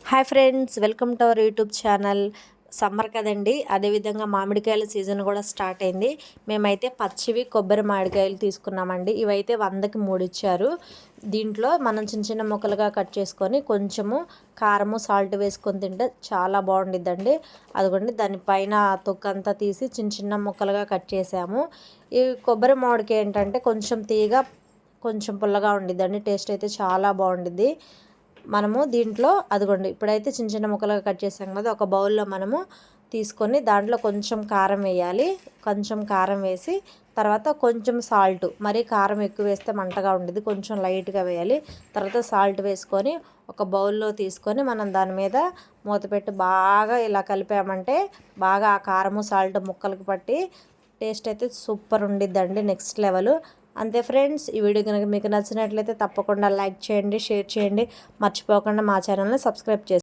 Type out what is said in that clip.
Hi friends, welcome to our YouTube channel. Summer కదండి, అదేవిధంగా మామిడికాయల season కూడా స్టార్ట్ అయింది. మేమైతే పచ్చివి కొబ్బరి మామిడికాయలు తీసుకున్నామండి. ఇవైతే 100కి 3 ఇచ్చారు. దీంట్లో మనం చిన్న చిన్న ముక్కలుగా కట్ చేసుకొని కొంచెము కారము సాల్ట్ వేసుకొని తింటే చాలా బాగుండిద్దండి. అదిగోండి, దానిపైన తొక్కంతా తీసి చిన్న చిన్న ముక్కలుగా కట్ చేసాము. ఈ కొబ్బరి మామిడికాయ ఏంటంటే కొంచెం తీయగా కొంచెం పుల్లగా ఉండిద్దండి. టేస్ట్ అయితే చాలా బాగుండిద్ది. మనము దీంట్లో అదిగోండి, ఇప్పుడైతే చిన్న చిన్న ముక్కలుగా కట్ చేసాం కదా, ఒక బౌల్లో మనము తీసుకొని దాంట్లో కొంచెం కారం వేయాలి. కొంచెం కారం వేసి తర్వాత కొంచెం సాల్ట్, మరీ కారం ఎక్కువ వేస్తే మంటగా ఉండేది, కొంచెం లైట్గా వేయాలి. తర్వాత సాల్ట్ వేసుకొని ఒక బౌల్లో తీసుకొని మనం దాని మీద మూత పెట్టి బాగా ఇలా కలిపామంటే బాగా ఆ కారము సాల్ట్ ముక్కలకు పట్టి టేస్ట్ అయితే సూపర్ ఉండిద్దండి, నెక్స్ట్ లెవెల్. అంతే ఫ్రెండ్స్, ఈ వీడియో కనుక మీకు నచ్చినట్లయితే తప్పకుండా లైక్ చేయండి, షేర్ చేయండి, మర్చిపోకుండా మా ఛానల్ని సబ్స్క్రైబ్ చేసుకోండి.